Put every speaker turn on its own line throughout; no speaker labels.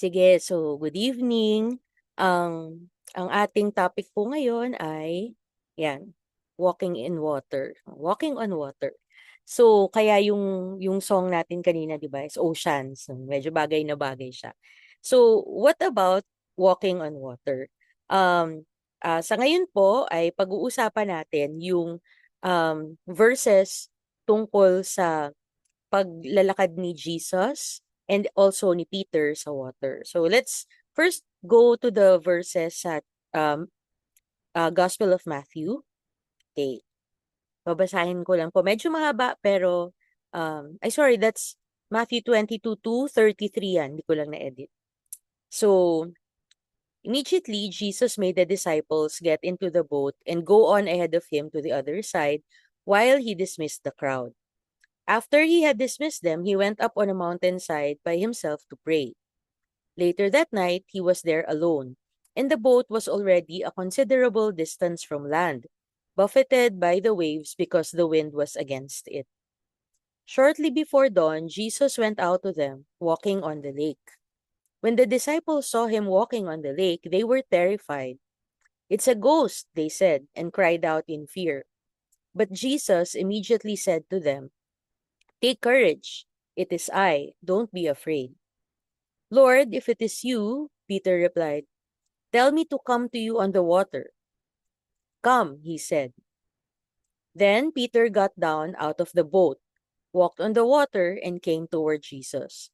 Sige, so good evening. Ang ating topic po ngayon ay yan, walking in water, walking on water. So kaya yung song natin kanina, 'di ba, is Oceans. Medyo bagay na bagay siya. So what about walking on water? Um sa ngayon po ay pag-uusapan natin yung verses tungkol sa paglalakad ni Jesus and also ni Peter sa water. So let's first go to the verses at um, Gospel of Matthew. Okay, babasahin ko lang po. Medyo mahaba pero, sorry, that's Matthew 22 to 33 yan. Hindi ko lang na-edit. So, immediately, Jesus made the disciples get into the boat and go on ahead of him to the other side while he dismissed the crowd. After he had dismissed them, he went up on a mountainside by himself to pray. Later that night, he was there alone, and the boat was already a considerable distance from land, buffeted by the waves because the wind was against it. Shortly before dawn, Jesus went out to them, walking on the lake. When the disciples saw him walking on the lake, they were terrified. "It's a ghost," they said, and cried out in fear. But Jesus immediately said to them, "Take courage. It is I. Don't be afraid." "Lord, if it is you," Peter replied, "tell me to come to you on the water." "Come," he said. Then Peter got down out of the boat, walked on the water, and came toward Jesus.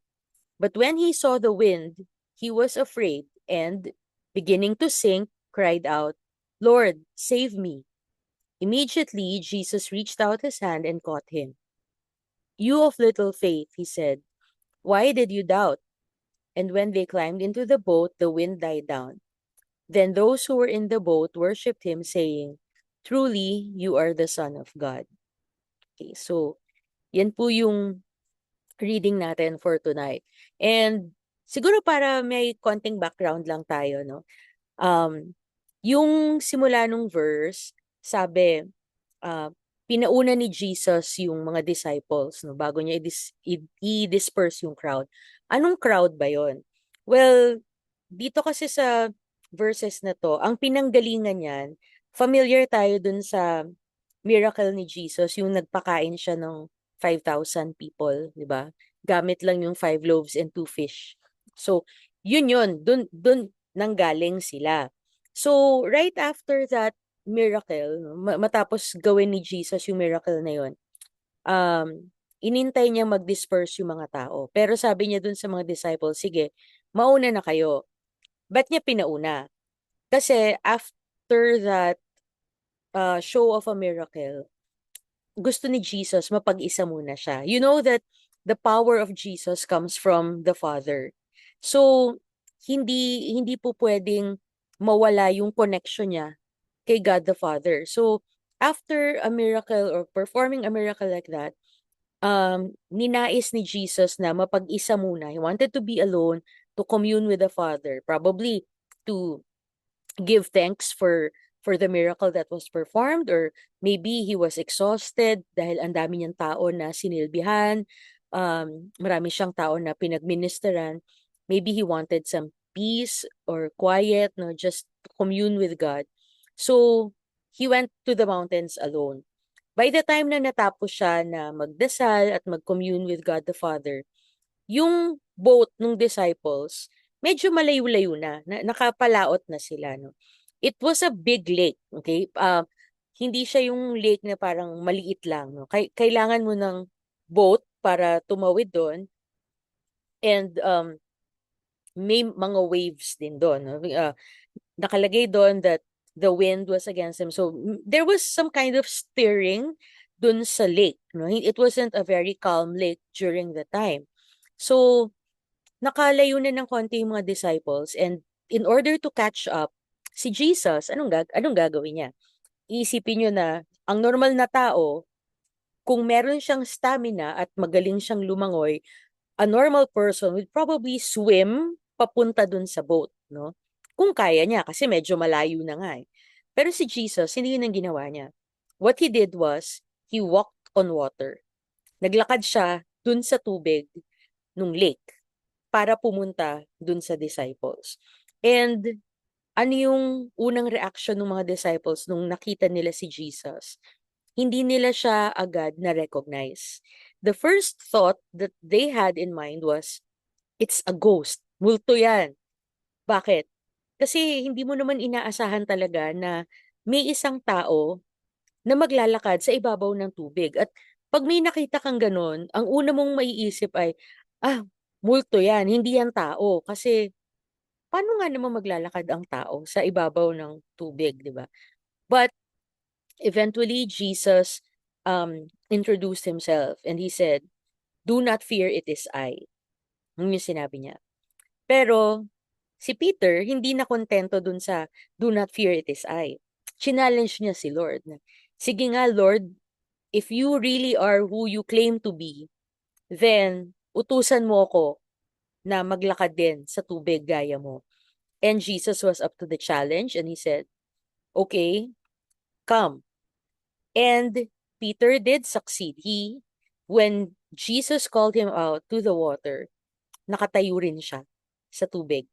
But when he saw the wind, he was afraid and, beginning to sink, cried out, "Lord, save me." Immediately, Jesus reached out his hand and caught him. "You of little faith," he said, "why did you doubt?" And when they climbed into the boat, the wind died down. Then those who were in the boat worshipped him, saying, "Truly, you are the Son of God." Okay, so yan po yung reading natin for tonight. And siguro para may konting background lang tayo, no? Um, yung simula nung verse, sabi, uh, pinauna ni Jesus yung mga disciples, no, bago niya i-disperse yung crowd. Anong crowd ba yon? Well, dito kasi sa verses na to, ang pinanggalingan niyan, familiar tayo dun sa miracle ni Jesus, yung nagpakain siya ng 5,000 people, di ba? Gamit lang yung 5 loaves and 2 fish. So, yun, dun nanggaling sila. So, right after that miracle, no, matapos gawin ni Jesus yung miracle na yun, inintay niya mag-disperse yung mga tao. Pero sabi niya dun sa mga disciples, sige, mauna na kayo. Ba't niya pinauna? Kasi after that show of a miracle, gusto ni Jesus mapag-isa muna siya. You know that the power of Jesus comes from the Father. So, hindi po pwedeng mawala yung connection niya kay God the Father. So, after a miracle or performing a miracle like that, ninais ni Jesus na mapag-isa muna. He wanted to be alone, to commune with the Father, probably to give thanks for the miracle that was performed, or maybe he was exhausted dahil ang dami niyang tao na sinilbihan, marami siyang tao na pinagministeran. Maybe he wanted some peace or quiet, no, just to commune with God. So he went to the mountains alone. By the time na natapos siya na magdasal at mag-commune with God the Father, yung boat ng disciples, medyo malayo-layo na, nakapalaot na sila, no? It was a big lake, okay? Hindi siya yung lake na parang maliit lang, no? Kailangan mo ng boat para tumawid doon, and may mga waves din doon, no? Nakalagay doon that the wind was against them. So there was some kind of steering dun sa lake, no? It wasn't a very calm lake during the time. So nakalayo na ng konti yung mga disciples, and in order to catch up, si Jesus, anong gagawin niya? Iisipin niyo na ang normal na tao, kung meron siyang stamina at magaling siyang lumangoy, a normal person would probably swim papunta dun sa boat, no? Kung kaya niya, kasi medyo malayo na nga eh. Pero si Jesus, hindi yun ang ginawa niya. What he did was, he walked on water. Naglakad siya dun sa tubig nung lake para pumunta dun sa disciples. And ano yung unang reaction ng mga disciples nung nakita nila si Jesus? Hindi nila siya agad na-recognize. The first thought that they had in mind was, it's a ghost. Multo yan. Bakit? Kasi hindi mo naman inaasahan talaga na may isang tao na maglalakad sa ibabaw ng tubig. At pag may nakita kang ganun, ang una mong maiisip ay, ah, multo yan, hindi yan tao. Kasi paano nga naman maglalakad ang tao sa ibabaw ng tubig, di ba? But eventually, Jesus introduced himself and he said, "Do not fear, it is I." Yun yung sinabi niya. Pero si Peter, hindi na kontento dun sa "Do not fear, it is I." Challenge niya si Lord. Sige nga, Lord, if you really are who you claim to be, then utusan mo ako na maglakad din sa tubig gaya mo. And Jesus was up to the challenge and he said, "Okay, come." And Peter did succeed. When Jesus called him out to the water, nakatayo rin siya sa tubig,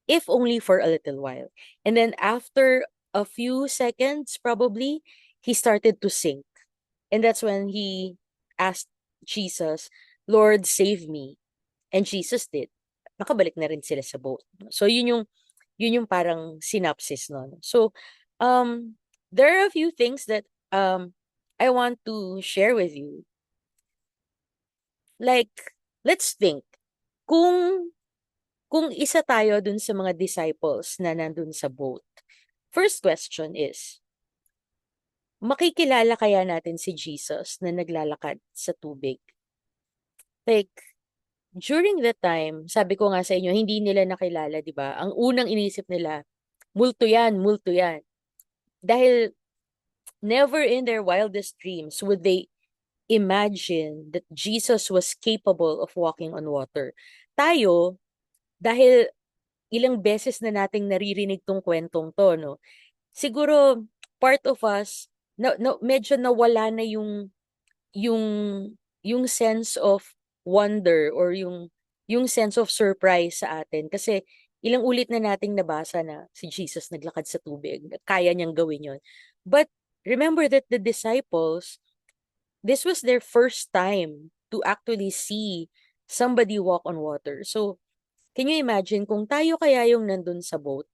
if only for a little while. And then after a few seconds, probably, he started to sink. And that's when he asked Jesus, "Lord, save me." And Jesus did. Nakabalik na rin sila sa boat. So yun yung parang synopsis nun. So there are a few things that I want to share with you. Like, let's think. Kung kung isa tayo dun sa mga disciples na nandun sa boat, first question is, makikilala kaya natin si Jesus na naglalakad sa tubig? Like, during the time, sabi ko nga sa inyo, hindi nila nakilala, di ba? Ang unang inisip nila, multo yan, multo yan. Dahil never in their wildest dreams would they imagine that Jesus was capable of walking on water. Tayo, dahil ilang beses na nating naririnig tong kwentong to, no? Siguro, part of us, medyo nawala na yung, yung sense of wonder or yung sense of surprise sa atin. Kasi ilang ulit na nating nabasa na si Jesus naglakad sa tubig, kaya niyang gawin yon. But remember that the disciples, this was their first time to actually see somebody walk on water. So, can you imagine kung tayo kaya yung nandun sa boat,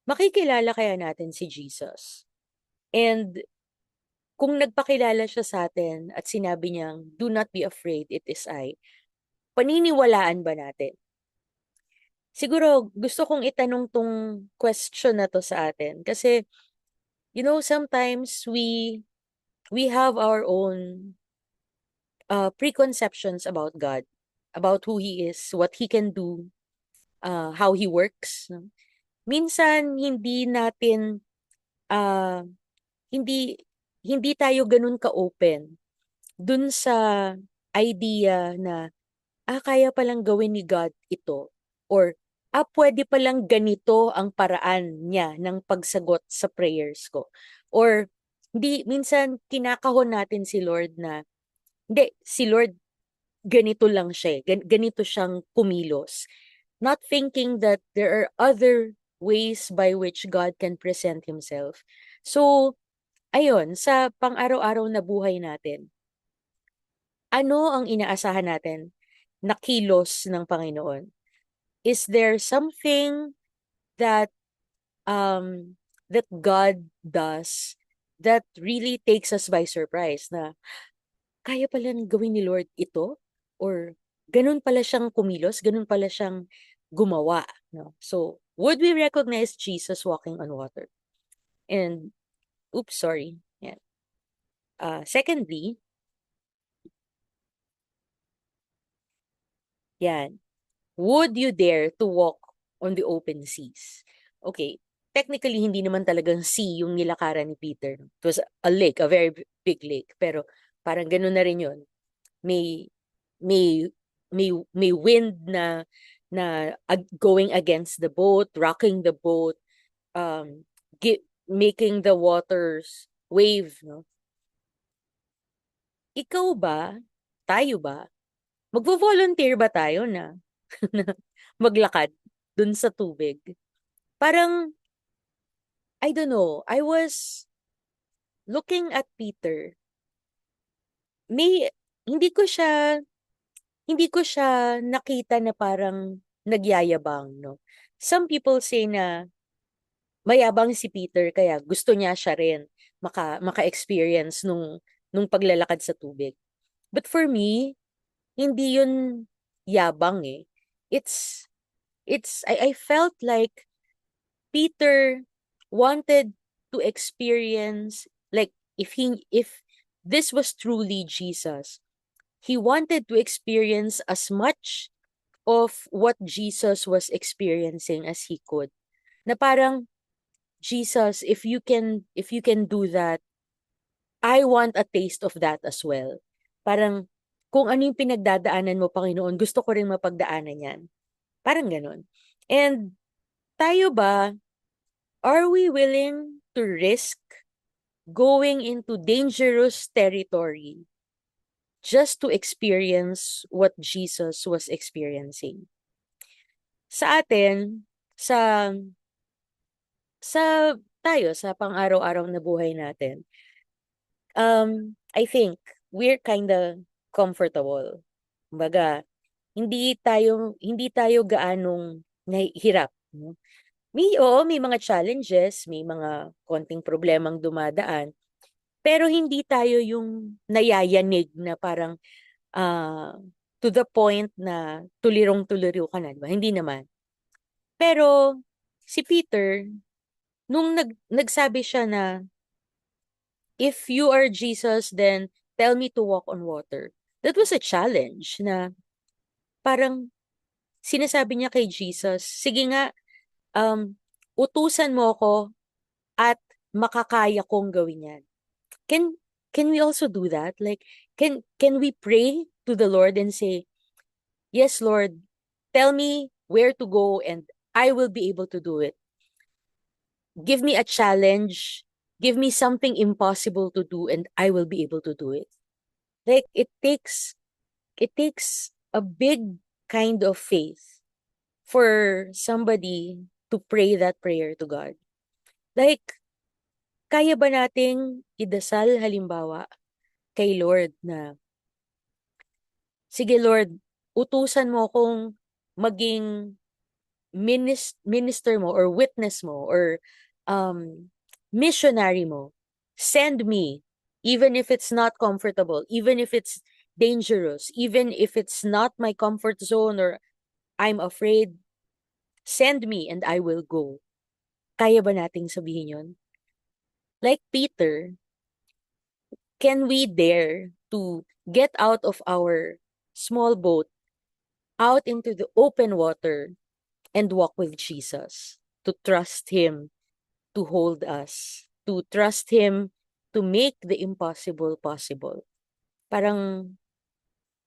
makikilala kaya natin si Jesus? And kung nagpakilala siya sa atin at sinabi niyang, "Do not be afraid, it is I," paniniwalaan ba natin? Siguro gusto kong itanong tong question na to sa atin kasi sometimes we have our own preconceptions about God, about who He is, what He can do, how He works. No? Minsan uh, hindi hindi tayo ganun ka-open dun sa idea na kaya palang gawin ni God ito, or pwede palang ganito ang paraan niya ng pagsagot sa prayers ko, or hindi, minsan kinakahon natin si Lord na hindi, si Lord ganito lang siya, ganito siyang kumilos, not thinking that there are other ways by which God can present Himself. So, ayun, sa pang-araw-araw na buhay natin, ano ang inaasahan natin na kilos ng Panginoon? Is there something that that God does that really takes us by surprise, na kaya palang gawin ni Lord ito? Or ganun pala siyang kumilos, ganun pala siyang gumawa, no? So, would we recognize Jesus walking on water? And, oops, sorry. Yan. Secondly, yan. Would you dare to walk on the open seas? Okay, technically hindi naman talagang sea yung nilakaran ni Peter. It was a lake, a very big lake. Pero parang gano'n na rin yun. May may may wind na going against the boat, rocking the boat, um making the waters wave, no? Ikaw ba, tayo ba, magvo-volunteer ba tayo na na maglakad dun sa tubig. Parang, I don't know, I was looking at Peter. May, hindi ko siya, hindi ko siya nakita na parang nagyayabang, no? Some people say na mayabang si Peter kaya gusto niya siya rin maka-experience nung paglalakad sa tubig. But for me, hindi yun yabang eh. It's I felt like Peter wanted to experience, like, if this was truly Jesus, he wanted to experience as much of what Jesus was experiencing as he could. Na parang, Jesus, if you can do that, I want a taste of that as well. Parang, kung ano yung pinagdadaanan mo, Panginoon, gusto ko rin mapagdaanan yan. Parang ganun. And tayo ba, are we willing to risk going into dangerous territory just to experience what Jesus was experiencing? Sa atin, sa sa tayo, sa pang-araw-araw na buhay natin, I think we're kinda comfortable. Kumbaga, hindi tayo gaanong nahihirap, no? May mga challenges, may mga konting problemang dumadaan, pero hindi tayo yung nayayanig na parang, ah, to the point na tulirong-tuliro ka na, 'di ba? Hindi naman. Pero si Peter, nung nagsabi siya na, "If you are Jesus, then tell me to walk on water." That was a challenge na parang sinasabi niya kay Jesus, "Sige nga, utusan mo ko at makakaya kong gawin yan." Can can we also do that? Like, can we pray to the Lord and say, "Yes, Lord, tell me where to go and I will be able to do it. Give me a challenge, give me something impossible to do and I will be able to do it." Like, it takes a big kind of faith for somebody to pray that prayer to God. Like, kaya ba nating idasal halimbawa kay Lord na, "Sige Lord, utusan mo akong maging minister mo or witness mo or um, missionary mo. Send me, even if it's not comfortable, even if it's dangerous, even if it's not my comfort zone or I'm afraid, send me and I will go." Kaya ba nating sabihin yun? Like Peter, can we dare to get out of our small boat, out into the open water, and walk with Jesus? To trust Him to hold us, to trust Him to make the impossible possible. Parang,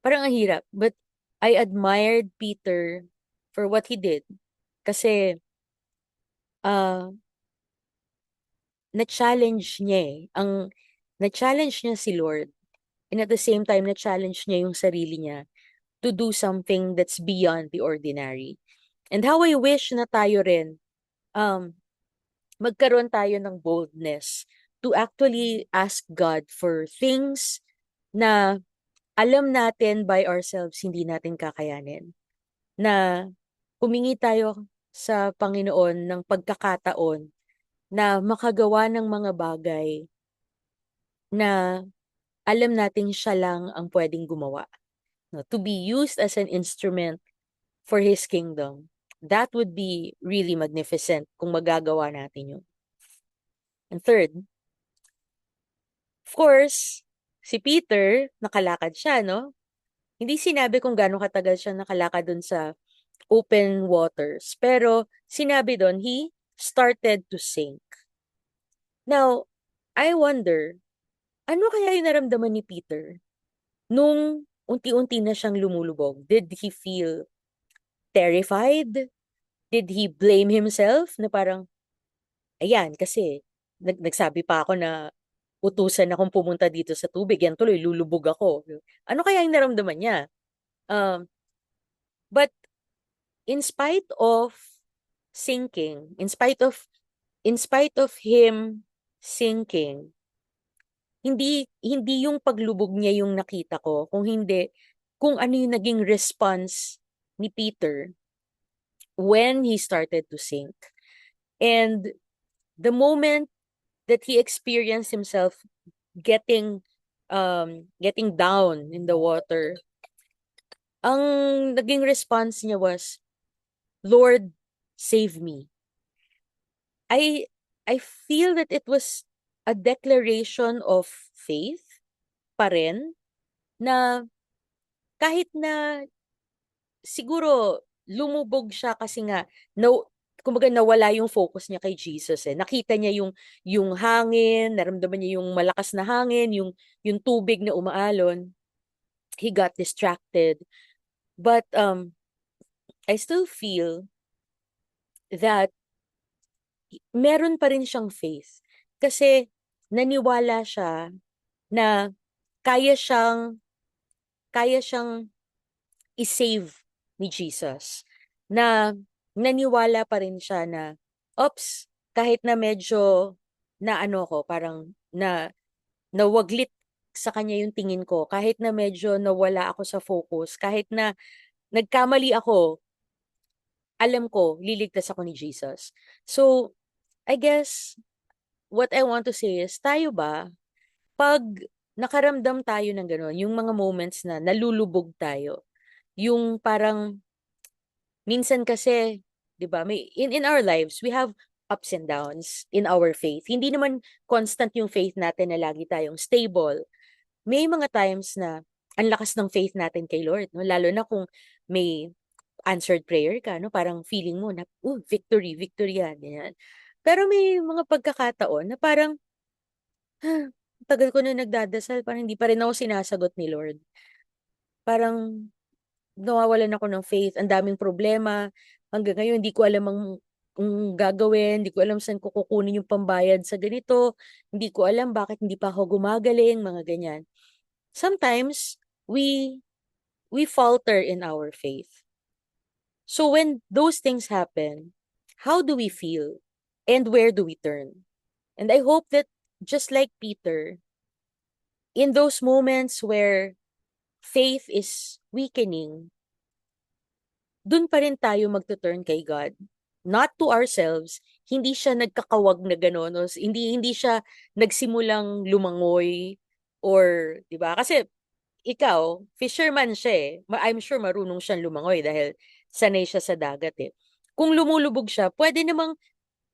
parang ang hirap. But I admired Peter for what he did. Kasi, uh, na-challenge niya eh. Na-challenge niya si Lord. And at the same time, na-challenge niya yung sarili niya to do something that's beyond the ordinary. And how I wish na tayo rin, um, magkaroon tayo ng boldness to actually ask God for things na alam natin by ourselves hindi natin kakayanin. Na humingi tayo sa Panginoon ng pagkakataon na makagawa ng mga bagay na alam natin siya lang ang pwedeng gumawa. No? To be used as an instrument for His kingdom. That would be really magnificent kung magagawa natin yun. And third, of course, si Peter, nakalakad siya, no? Hindi sinabi kung gaano katagal siya nakalakad dun sa open waters. Pero sinabi dun, he started to sink. Now, I wonder, ano kaya yung naramdaman ni Peter nung unti-unti na siyang lumulubog? Did he feel terrified? Did he blame himself na parang, ayan, kasi nagsabi pa ako na utusan akong pumunta dito sa tubig, yan tuloy, lulubog ako. Ano kaya yung naramdaman niya? Um, but in spite of sinking, in spite of him sinking, hindi yung paglubog niya yung nakita ko, kung ano yung naging response ni Peter when he started to sink. And the moment that he experienced himself getting getting down in the water, ang naging response niya was, Lord, save me. I I feel that it was a declaration of faith pa rin, na kahit na siguro lumubog siya kasi nga kumbaga nawala yung focus niya kay Jesus, eh. Nakita niya yung hangin, naramdaman niya yung malakas na hangin, yung tubig na umaalon. He got distracted. But I still feel that meron pa rin siyang faith. Kasi naniwala siya na kaya siyang kaya siyang i-save ni Jesus. Na naniwala pa rin siya na, "Oops, kahit na medyo na ano ko, parang nawaglit sa kanya yung tingin ko, kahit na medyo nawala ako sa focus, kahit na nagkamali ako, alam ko liligtas ako ni Jesus." So, I guess what I want to say is, tayo ba, 'pag nakaramdam tayo ng gano'n, yung mga moments na nalulubog tayo, yung parang minsan kasi, 'di ba, in our lives, we have ups and downs in our faith. Hindi naman constant yung faith natin na lagi tayong stable. May mga times na ang lakas ng faith natin kay Lord, 'no? Lalo na kung may answered prayer ka, 'no? Parang feeling mo na, victory, victory yan, ganyan. Pero may mga pagkakataon na parang, tagal ko na nagdadasal, parang hindi pa rin ako sinasagot ni Lord. Parang nawawalan ako ng faith, ang daming problema. Hanggang ngayon hindi ko alam ang gagawin, hindi ko alam saan ko kukunin yung pambayad sa ganito, hindi ko alam bakit hindi pa ako gumagaling, mga ganyan. Sometimes we falter in our faith. So when those things happen, how do we feel? And where do we turn? And I hope that, just like Peter, in those moments where faith is weakening, dun pa rin tayo magto-turn kay God. Not to ourselves, hindi siya nagkakawag na gano'n, o hindi siya nagsimulang lumangoy, or 'di ba? Kasi ikaw, fisherman siya, eh. I'm sure marunong siyang lumangoy dahil sanay siya sa dagat, eh. Kung lumulubog siya, pwede namang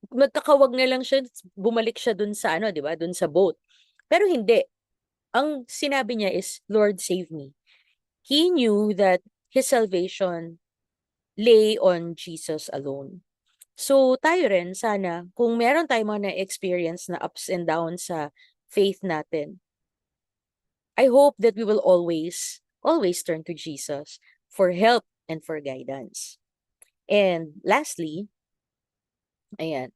magkakawag na lang siya, bumalik siya dun sa ano, 'di ba, dun sa boat. Pero hindi. Ang sinabi niya is, Lord, save me. He knew that his salvation lay on Jesus alone. So tayo rin, sana, kung meron tayong mga na-experience na ups and downs sa faith natin, I hope that we will always turn to Jesus for help and for guidance. And lastly, ayan,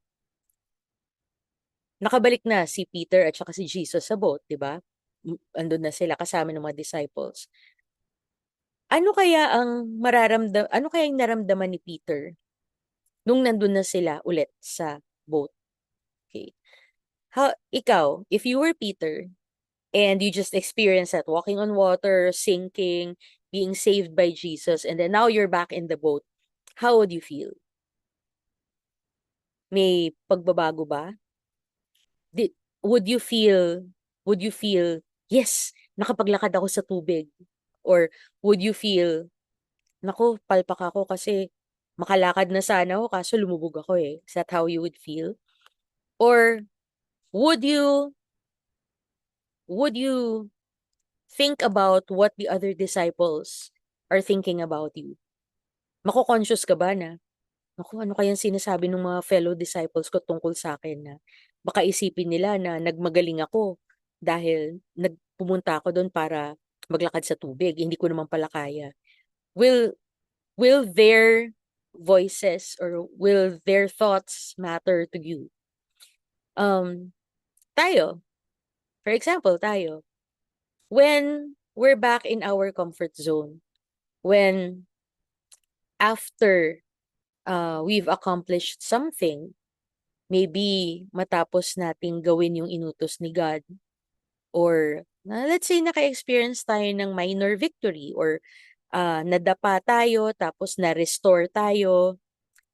nakabalik na si Peter at saka si Jesus sa boat, 'di ba? Andun na sila kasama ng mga disciples. Ano kaya yung naramdaman ni Peter nung nandun na sila ulit sa boat? Okay. Ikaw, if you were Peter and you just experienced that, walking on water, sinking, being saved by Jesus, and then now you're back in the boat, how would you feel? May pagbabago ba? Did, would you feel, yes, nakapaglakad ako sa tubig? Or would you feel, naku, palpak ako kasi makalakad na sana ako kaso lumubog ako, eh. Is that how you would feel? Or would you would you think about what the other disciples are thinking about you? Mako-conscious ka ba na, naku, ano kayang sinasabi ng mga fellow disciples ko tungkol sa akin, na baka isipin nila na nagmagaling ako dahil pumunta ako doon para maglakad sa tubig, hindi ko naman pala kaya. Will will their voices, or will their thoughts matter to you? Tayo, for example, when we're back in our comfort zone, when after we've accomplished something. Maybe matapos nating gawin yung inutos ni God, or let's say naka-experience tayo ng minor victory, or nadapa tayo tapos na-restore tayo,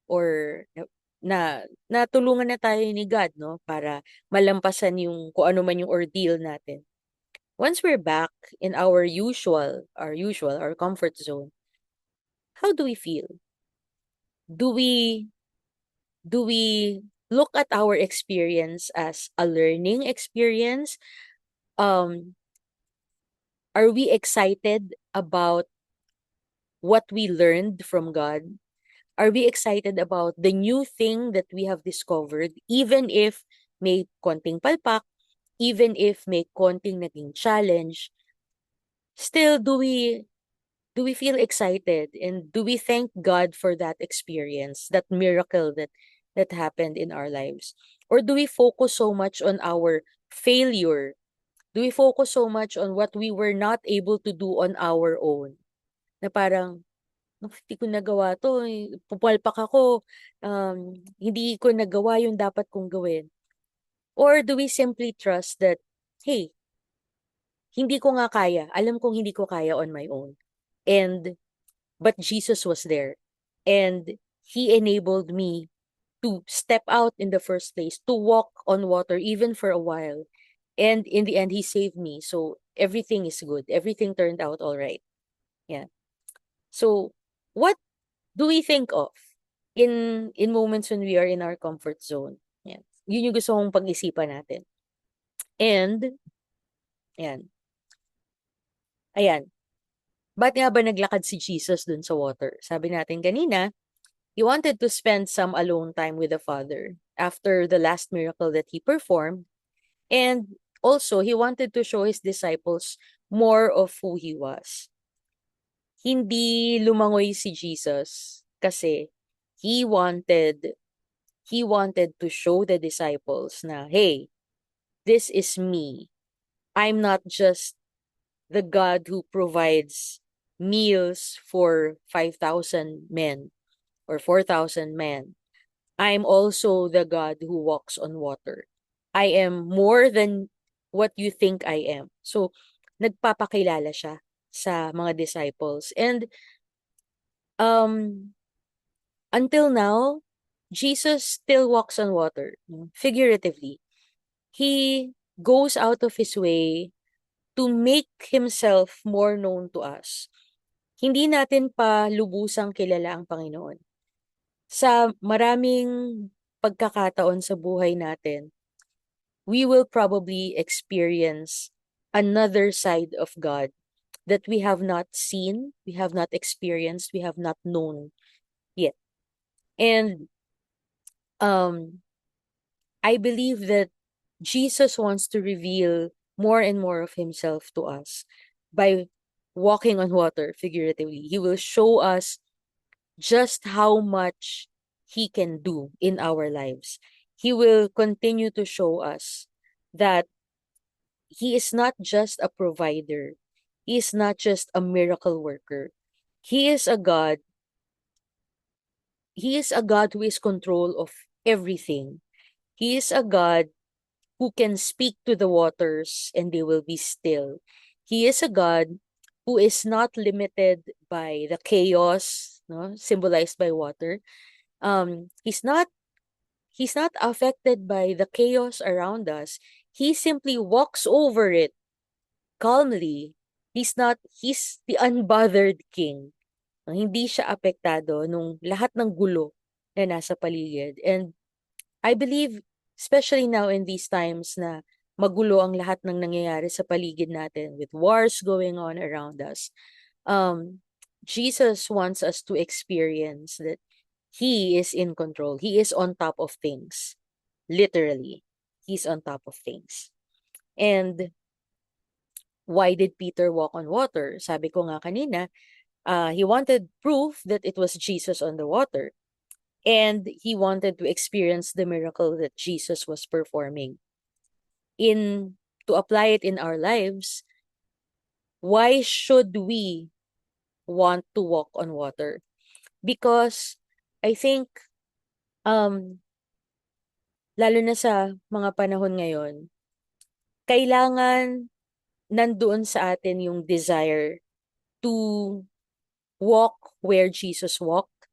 or natulungan na tayo ni God, no, para malampasan yung kung ano man yung ordeal natin. Once we're back in our comfort zone, how do we feel? Do we do we look at our experience as a learning experience? Um, are we excited about what we learned from God? Are we excited about the new thing that we have discovered, even if may konting palpak, even if may konting naging challenge? Still, do we feel excited, and do we thank God for that experience, that miracle that happened in our lives? Or do we focus so much on our failure? Do we focus so much on what we were not able to do on our own? Na parang, Hindi ko nagawa 'to, pupalpak ako, hindi ko nagawa yung dapat kong gawin." Or do we simply trust that, "Hey, hindi ko nga kaya. Alam kong hindi ko kaya on my own. And but Jesus was there, and He enabled me to step out in the first place, to walk on water even for a while. And in the end, He saved me. So everything is good. Everything turned out all right." Yeah. So what do we think of in moments when we are in our comfort zone? Yan. Yun yung gusto kong pag-isipan natin. And, ayan, ayan. Ba't nga ba naglakad si Jesus dun sa water? Sabi natin kanina, He wanted to spend some alone time with the Father after the last miracle that He performed. And also, He wanted to show His disciples more of who He was. Hindi lumangoy si Jesus kasi He wanted He wanted to show the disciples na, hey, this is me. I'm not just the God who provides meals for 5,000 men or 4,000 men. I'm also the God who walks on water. I am more than what you think I am. So, nagpapakilala siya sa mga disciples. And um, until now, Jesus still walks on water, figuratively. He goes out of his way to make himself more known to us. Hindi natin pa lubusang kilala ang Panginoon. Sa maraming pagkakataon sa buhay natin, we will probably experience another side of God that we have not seen, we have not experienced, we have not known yet. And um, I believe that Jesus wants to reveal more and more of himself to us by walking on water, figuratively. He will show us just how much he can do in our lives. He will continue to show us that he is not just a provider. He is not just a miracle worker. He is a God. He is a God who is control of everything. He is a God who can speak to the waters and they will be still. He is a God who is not limited by the chaos, no, symbolized by water. He's not affected by the chaos around us. He simply walks over it calmly. He's the unbothered king. Hindi siya apektado nung lahat ng gulo na nasa paligid. And I believe, especially now in these times na magulo ang lahat ng nangyayari sa paligid natin with wars going on around us, Jesus wants us to experience that He is in control. He is on top of things. Literally, He's on top of things. And why did Peter walk on water? Sabi ko nga kanina, he wanted proof that it was Jesus on the water. And he wanted to experience the miracle that Jesus was performing. To apply it in our lives, why should we want to walk on water? Because I think, um, lalo na sa mga panahon ngayon, kailangan nandoon sa atin yung desire to walk where Jesus walked,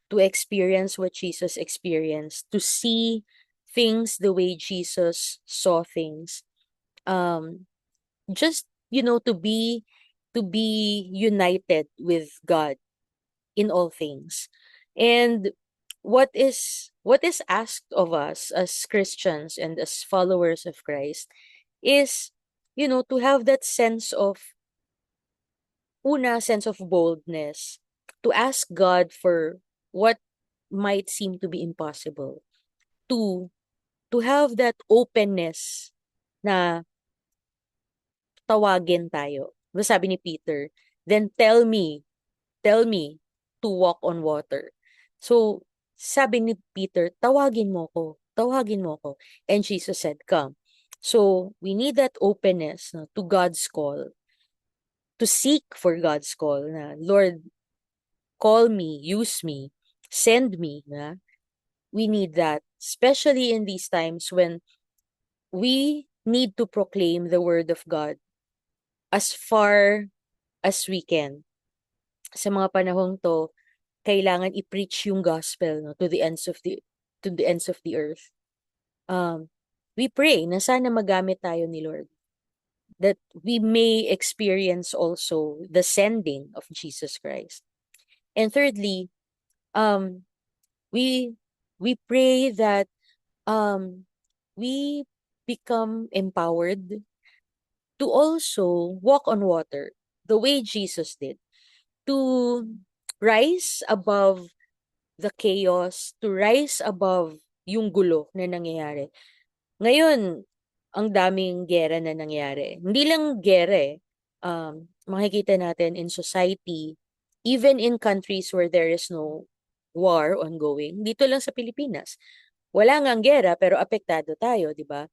to experience what Jesus experienced, to see things the way Jesus saw things. Um, just, to be united with God in all things. And what is asked of us as Christians and as followers of Christ is, to have that sense of boldness, to ask God for what might seem to be impossible, to to have that openness na tawagin tayo. Diba sabi ni Peter, then tell me to walk on water. So, sabi ni Peter, tawagin mo ko. And Jesus said, come. So, we need that openness, no, to God's call, to seek for God's call na, Lord, call me, use me, send me. Na? We need that, especially in these times when we need to proclaim the word of God as far as we can. Sa mga panahong to, kailangan i-preach yung gospel, no, to the ends of the earth. Um, we pray na sana magamit tayo ni Lord, that we may experience also the sending of Jesus Christ. And thirdly, um, we we pray that um, we become empowered to also walk on water the way Jesus did, to rise above the chaos, to rise above yung gulo na nangyayari. Ngayon, ang daming gera na nangyari. Hindi lang gera eh. Makikita natin in society, even in countries where there is no war ongoing, dito lang sa Pilipinas. Wala ngang gera pero apektado tayo, di ba?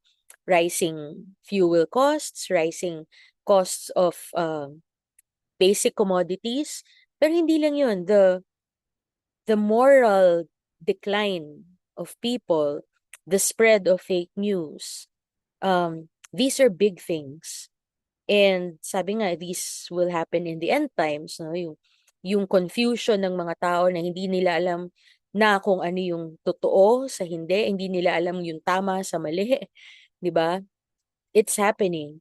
Rising fuel costs, rising costs of basic commodities. Pero hindi lang yun. The moral decline of people, the spread of fake news, these are big things. And sabi nga, these will happen in the end times, no? Yung confusion ng mga tao na hindi nila alam na kung ano yung totoo sa hindi nila alam yung tama sa mali, di ba? It's happening.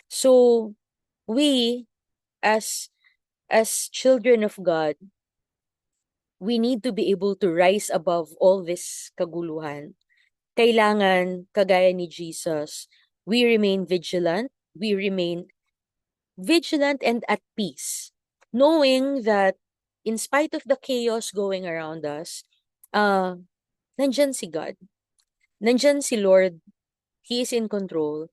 So, we, as children of God, we need to be able to rise above all this kaguluhan. Kailangan, kagaya ni Jesus, we remain vigilant and at peace, knowing that in spite of the chaos going around us, uh, nandyan si God. Nandyan si Lord. He is in control.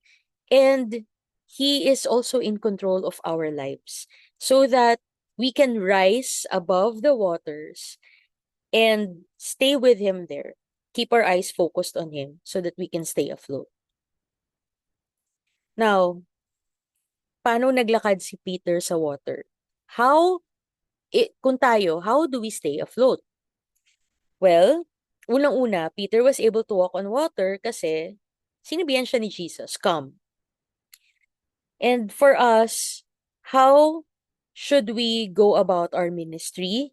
And He is also in control of our lives. So that we can rise above the waters and stay with Him there. Keep our eyes focused on Him so that we can stay afloat. Now, paano naglakad si Peter sa water? Kung tayo, how do we stay afloat? Well, unang-una, Peter was able to walk on water kasi sinabihan siya ni Jesus, come. And for us, how should we go about our ministry?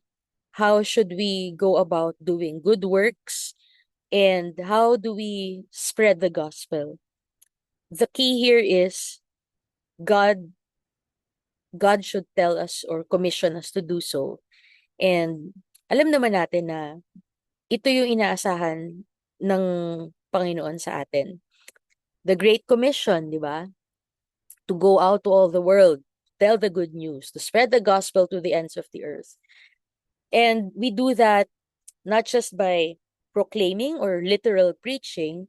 How should we go about doing good works? And how do we spread the gospel? The key here is God God should tell us or commission us to do so. And alam naman natin na ito yung inaasahan ng Panginoon sa atin. The Great Commission, di ba? To go out to all the world, tell the good news, to spread the gospel to the ends of the earth. And we do that not just by proclaiming or literal preaching,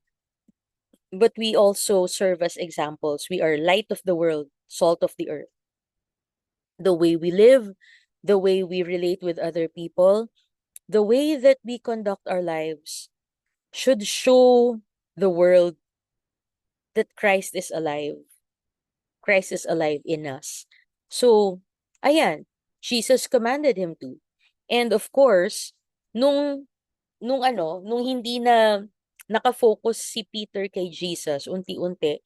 but we also serve as examples. We are light of the world, salt of the earth. The way we live, the way we relate with other people, the way that we conduct our lives should show the world that Christ is alive. Christ is alive in us. So, ayan, Jesus commanded him to. And of course, nung nung hindi na nakafocus si Peter kay Jesus, unti-unti,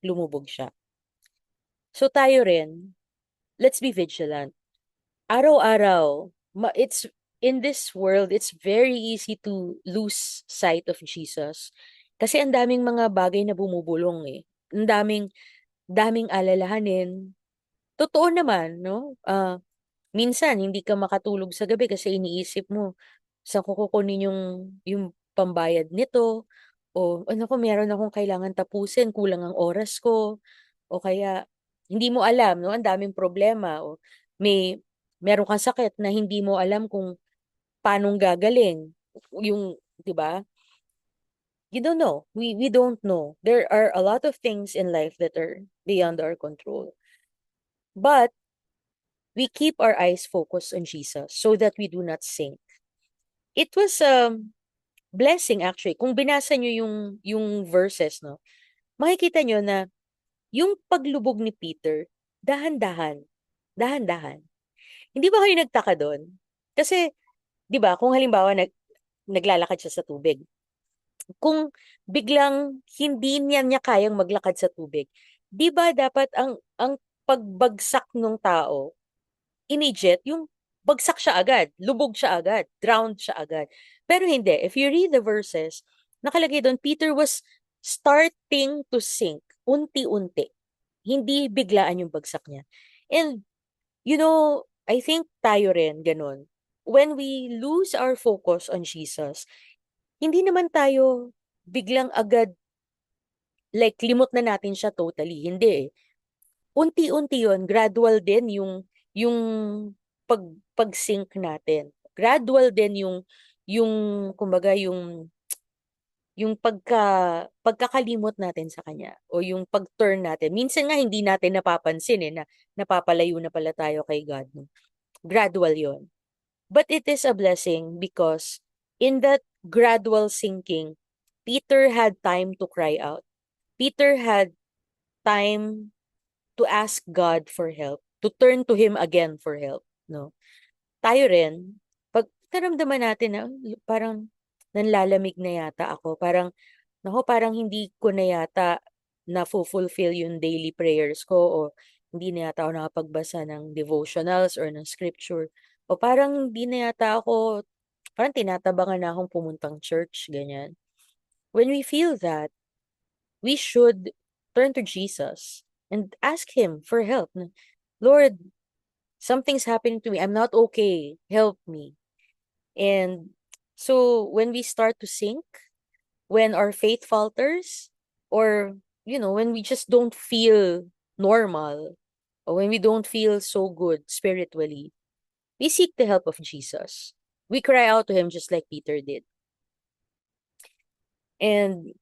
lumubog siya. So tayo rin, let's be vigilant. Araw-araw, it's in this world, it's very easy to lose sight of Jesus. Kasi ang daming mga bagay na bumubulong eh. Ang daming alalahanin. Totoo naman, no? Minsan, hindi ka makatulog sa gabi kasi iniisip mo, saan ko kukunin yung pambayad nito? O ano ko, meron akong kailangan tapusin, kulang ang oras ko. O kaya, hindi mo alam, no? Ang daming problema. O meron kang sakit na hindi mo alam kung paano gagaling. Yung, di ba? You don't know. We don't know. There are a lot of things in life that are beyond our control. But we keep our eyes focused on Jesus so that we do not sink. It was a blessing actually. Kung binasa nyo yung verses, no, makikita nyo na yung paglubog ni Peter, dahan-dahan, dahan-dahan. Hindi ba kayo nagtaka doon? Kasi, di ba, kung halimbawa naglalakad siya sa tubig, kung biglang hindi niya kayang maglakad sa tubig, di ba dapat ang pagbagsak ng tao, immediate, yung bagsak siya agad, lubog siya agad, drowned siya agad. Pero hindi. If you read the verses, nakalagay doon, Peter was starting to sink, unti-unti. Hindi biglaan yung bagsak niya. And, I think tayo rin, ganun. When we lose our focus on Jesus, hindi naman tayo biglang agad, like, limot na natin siya totally. Hindi eh. Unti-unti yon, gradual din yung pag-sync natin. Gradual din yung kumbaga yung pagkakalimot natin sa kanya o yung pag-turn natin. Minsan nga hindi natin napapansin na napapalayo na pala tayo kay God. No? Gradual yon. But it is a blessing because in that gradual sinking, Peter had time to cry out. Peter had time to ask God for help, to turn to Him again for help, no? Tayo rin, pag naramdaman natin na parang nanlalamig na yata ako, parang hindi ko na yata na-fulfill yung daily prayers ko o hindi na yata ako nakapagbasa ng devotionals or ng scripture o parang hindi na yata ako, parang tinatabangan na akong pumuntang church, ganyan. When we feel that, we should turn to Jesus and ask Him for help. Lord, something's happening to me. I'm not okay. Help me. And so when we start to sink, when our faith falters, or, when we just don't feel normal, or when we don't feel so good spiritually, we seek the help of Jesus. We cry out to Him just like Peter did. And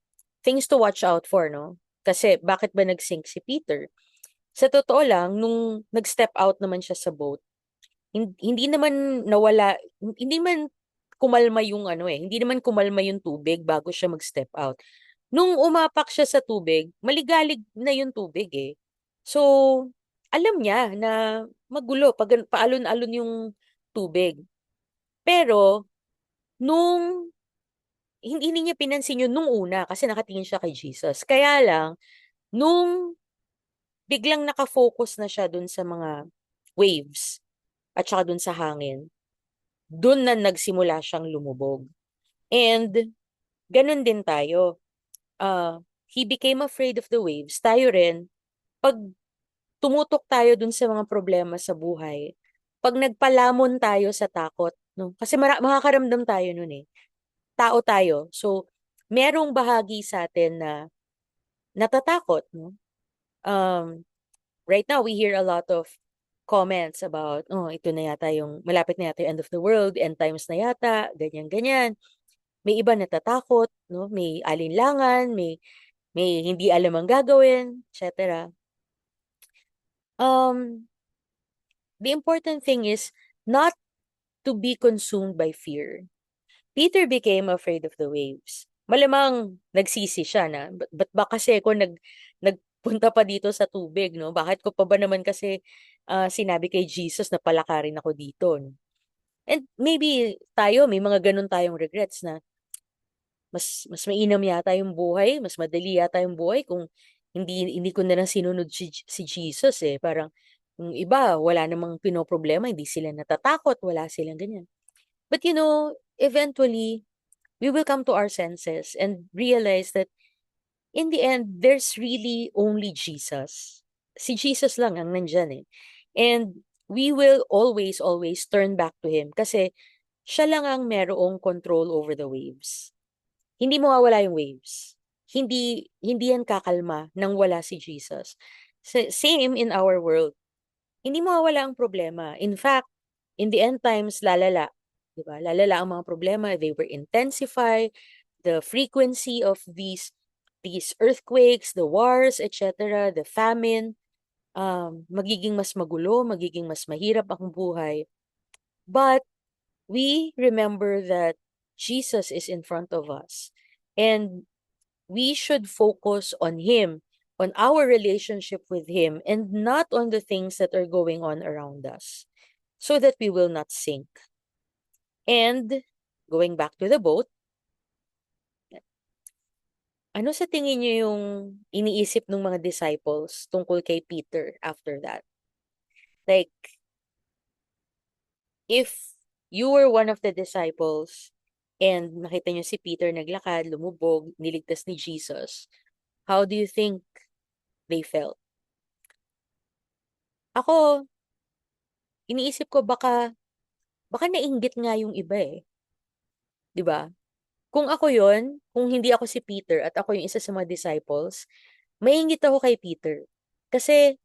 things to watch out for, no? Kasi bakit ba nag-sink si Peter? Sa totoo lang, nung nag-step out naman siya sa boat, hindi naman nawala, hindi man kumalma yung hindi naman kumalma yung tubig bago siya mag-step out. Nung umapak siya sa tubig, maligalig na yung tubig eh. So, alam niya na magulo, paalon-alon yung tubig. Pero, hindi niya pinansin yun nung una kasi nakatingin siya kay Jesus. Kaya lang, nung biglang nakafocus na siya dun sa mga waves at saka dun sa hangin, dun na nagsimula siyang lumubog. And, ganun din tayo. He became afraid of the waves. Tayo rin, pag tumutok tayo dun sa mga problema sa buhay, pag nagpalamon tayo sa takot, no? Kasi makakaramdam tayo nun eh. Tao tayo. So, merong bahagi sa atin na natatakot, no? Right now, we hear a lot of comments about, ito na yata malapit na yata yung end of the world, end times na yata, ganyan-ganyan. May iba natatakot, no? May alinlangan, may hindi alam ang gagawin, etc. The important thing is not to be consumed by fear. Peter became afraid of the waves. Malamang nagsisi siya na, ba't ba kasi ako nagpunta pa dito sa tubig, no? Bakit ko pa ba naman kasi sinabi kay Jesus na palakarin ako dito, no? And maybe tayo, may mga ganun tayong regrets na mas mainam yata yung buhay, mas madali yata yung buhay kung hindi ko na lang sinunod si Jesus eh. Parang yung iba, wala namang pinoproblema, hindi sila natatakot, wala silang ganyan. But eventually, we will come to our senses and realize that in the end, there's really only Jesus. Si Jesus lang ang nandyan eh. And we will always, always turn back to Him kasi siya lang ang merong control over the waves. Hindi mawawala yung waves. Hindi yan kakalma nang wala si Jesus. Same in our world. Hindi mawawala ang problema. In fact, in the end times, lalala. Diba? Lalala ang mga problema. They will intensify. The frequency of these earthquakes, the wars, etc., the famine, magiging mas magulo, magiging mas mahirap ang buhay. But we remember that Jesus is in front of us. And we should focus on Him, on our relationship with Him, and not on the things that are going on around us, so that we will not sink. And going back to the boat, ano sa tingin niyo yung iniisip ng mga disciples tungkol kay Peter after that? Like, if you were one of the disciples and nakita niyo si Peter naglakad, lumubog, niligtas ni Jesus, how do you think they felt? Ako, iniisip ko baka nainggit nga yung iba eh. 'Di ba? Kung ako yon, kung hindi ako si Peter at ako yung isa sa mga disciples, mainggit ako kay Peter. Kasi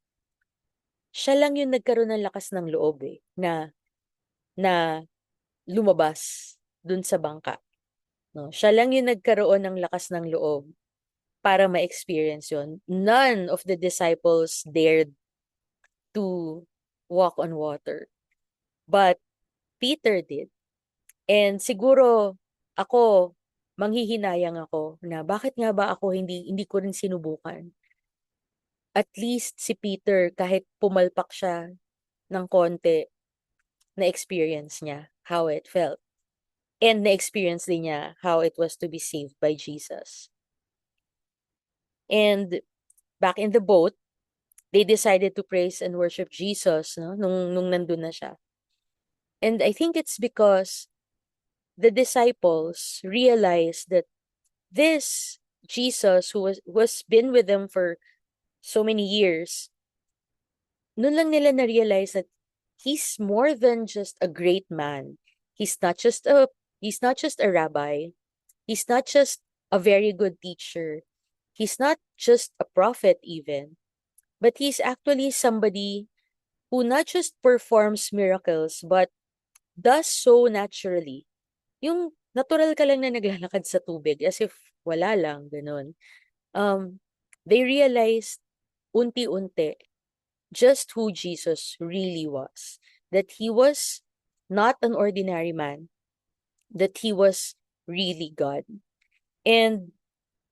siya lang yung nagkaroon ng lakas ng loob eh, na lumabas dun sa bangka. No? Siya lang yung nagkaroon ng lakas ng loob para ma-experience yon. None of the disciples dared to walk on water. But Peter did. And siguro ako, manghihinayang ako na bakit nga ba ako hindi ko rin sinubukan. At least si Peter, kahit pumalpak siya ng konti, na-experience niya how it felt. And na-experience din niya how it was to be saved by Jesus. And back in the boat, they decided to praise and worship Jesus no? nung nandun na siya. And I think it's because the disciples realized that this Jesus who was been with them for so many years, noon lang nila na-realize that He's more than just a great man. He's not just a rabbi. He's not just a very good teacher. He's not just a prophet even, but he's actually somebody who not just performs miracles but does so naturally. Yung natural ka lang na naglalakad sa tubig as if wala lang, ganun. They realized unti-unti just who Jesus really was. That He was not an ordinary man. That He was really God. And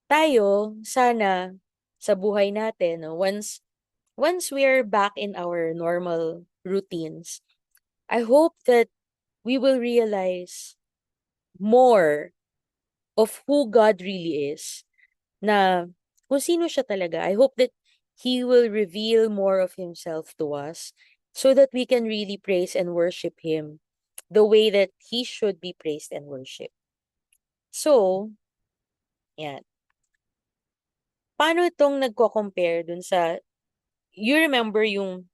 tayo, sana, sa buhay natin, no, once we are back in our normal routines, I hope that we will realize more of who God really is, na kung sino siya talaga. I hope that He will reveal more of Himself to us so that we can really praise and worship Him the way that He should be praised and worshipped. So, yan. Paano itong nagko-compare dun sa, you remember yung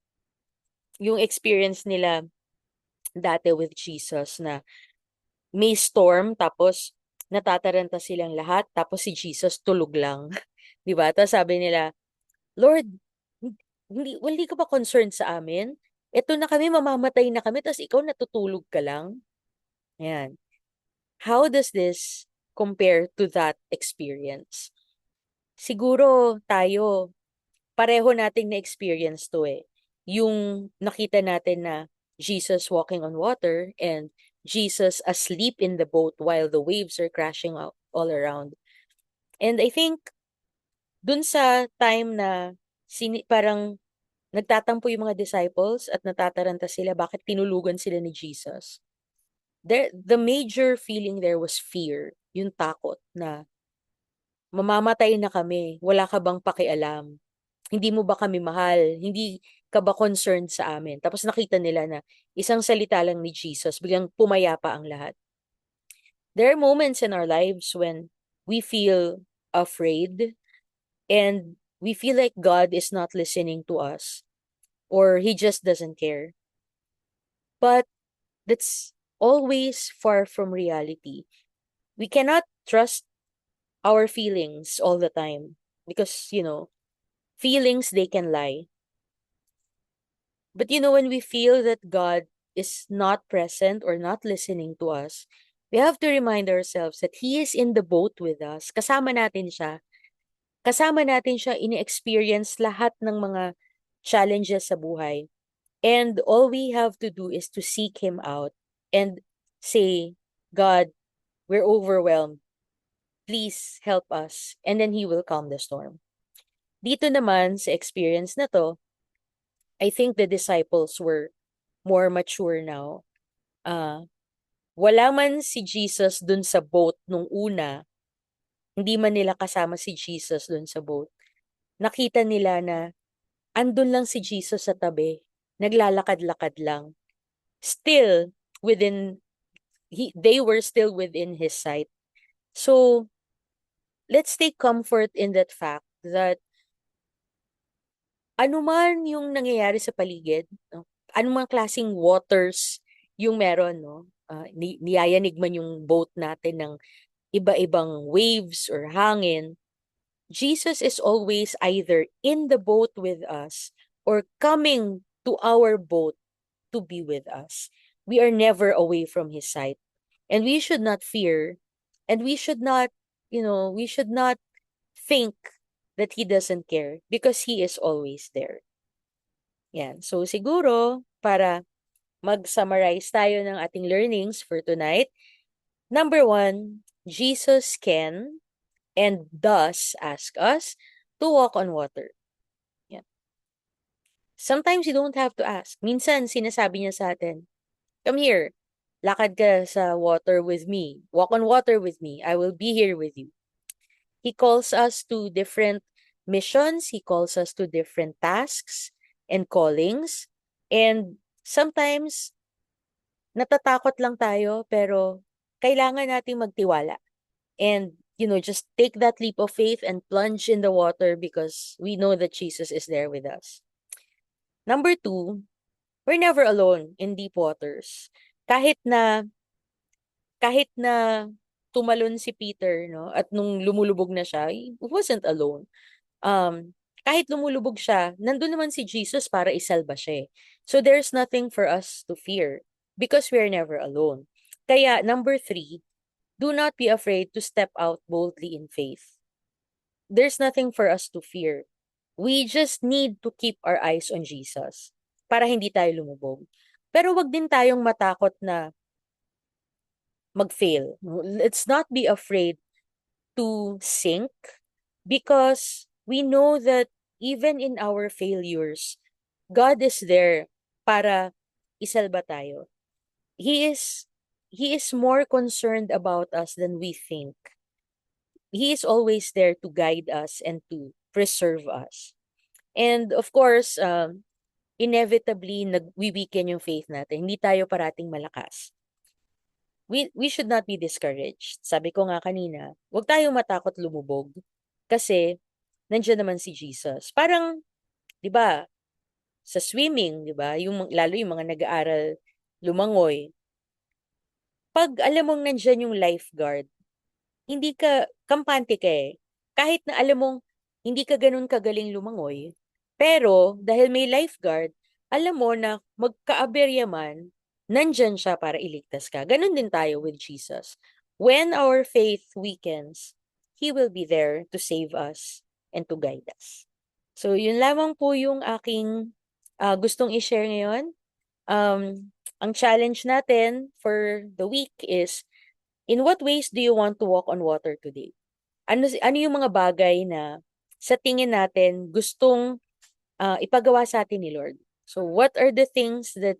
experience nila dati with Jesus na may storm tapos natataranta silang lahat tapos si Jesus tulog lang. 'Di ba? Tapos sabi nila, Lord, hindi ka ba concerned sa amin? Eto na kami, mamamatay na kami, tapos ikaw natutulog ka lang. Ayan. How does this compare to that experience? Siguro tayo, pareho nating na-experience to eh. Yung nakita natin na Jesus walking on water and Jesus asleep in the boat while the waves are crashing all around. And I think dun sa time na parang nagtatampo yung mga disciples at natataranta sila bakit tinulugan sila ni Jesus. the major feeling there was fear, yung takot na mamamatay na kami, wala ka bang pakialam? Hindi mo ba kami mahal? Hindi ka ba concerned sa amin? Tapos nakita nila na isang salita lang ni Jesus, biglang pumayapa ang lahat. There are moments in our lives when we feel afraid and we feel like God is not listening to us or he just doesn't care. But that's always far from reality. We cannot trust our feelings all the time because, feelings, they can lie. But when we feel that God is not present or not listening to us, we have to remind ourselves that He is in the boat with us. Kasama natin siya. Kasama natin siya ini-experience lahat ng mga challenges sa buhay. And all we have to do is to seek Him out and say, God, we're overwhelmed. Please help us. And then He will calm the storm. Dito naman, sa experience na to, I think the disciples were more mature now. Ah, wala man si Jesus dun sa boat nung una, hindi man nila kasama si Jesus dun sa boat. Nakita nila na andun lang si Jesus sa tabi, naglalakad-lakad lang. Still within they were still within his sight. So, let's take comfort in that fact that ano man yung nangyayari sa paligid, no? Anumang klaseng waters yung meron, no? Niyayanig man yung boat natin ng iba-ibang waves or hangin, Jesus is always either in the boat with us or coming to our boat to be with us. We are never away from his sight. And we should not fear, and we should not think that he doesn't care because he is always there. Yan. So siguro, para mag-summarize tayo ng ating learnings for tonight. Number 1, Jesus can and does ask us to walk on water. Yan. Sometimes you don't have to ask. Minsan, sinasabi niya sa atin, come here, lakad ka sa water with me. Walk on water with me. I will be here with you. He calls us to different missions. He calls us to different tasks and callings. And sometimes, natatakot lang tayo, pero kailangan nating magtiwala. And, just take that leap of faith and plunge in the water because we know that Jesus is there with us. Number 2, we're never alone in deep waters. Kahit na tumalon si Peter, no, at nung lumulubog na siya, he wasn't alone. Kahit lumulubog siya, nandun naman si Jesus para isalba siya. So there's nothing for us to fear because we are never alone. Kaya number 3, do not be afraid to step out boldly in faith. There's nothing for us to fear. We just need to keep our eyes on Jesus para hindi tayo lumubog. Pero wag din tayong matakot na mag-fail. Let's not be afraid to sink because we know that even in our failures, God is there para isalba tayo. He is more concerned about us than we think. He is always there to guide us and to preserve us. And of course, inevitably nagwi-weaken yung faith natin. Hindi tayo parating malakas. We should not be discouraged. Sabi ko nga kanina, huwag tayong matakot lumubog kasi nandiyan naman si Jesus. Parang, 'di ba, sa swimming, 'di ba, lalo yung mga nag-aaral lumangoy. Pag alam mong nandiyan yung lifeguard, hindi ka kampante ka eh. Kahit na alam mong hindi ka ganun kagaling lumangoy, pero dahil may lifeguard, alam mo na magkaaberya man, nandyan siya para iligtas ka. Ganun din tayo with Jesus. When our faith weakens, He will be there to save us and to guide us. So, yun lamang po yung aking gustong i-share ngayon. Ang challenge natin for the week is, in what ways do you want to walk on water today? Ano yung mga bagay na sa tingin natin gustong ipagawa sa atin ni Lord? So, what are the things that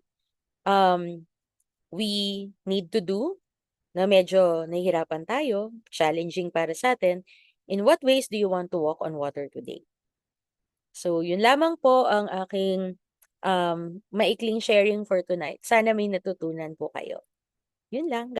we need to do na medyo nahihirapan tayo, challenging para sa atin. In what ways do you want to walk on water today? So, yun lamang po ang aking maikling sharing for tonight. Sana may natutunan po kayo. Yun lang.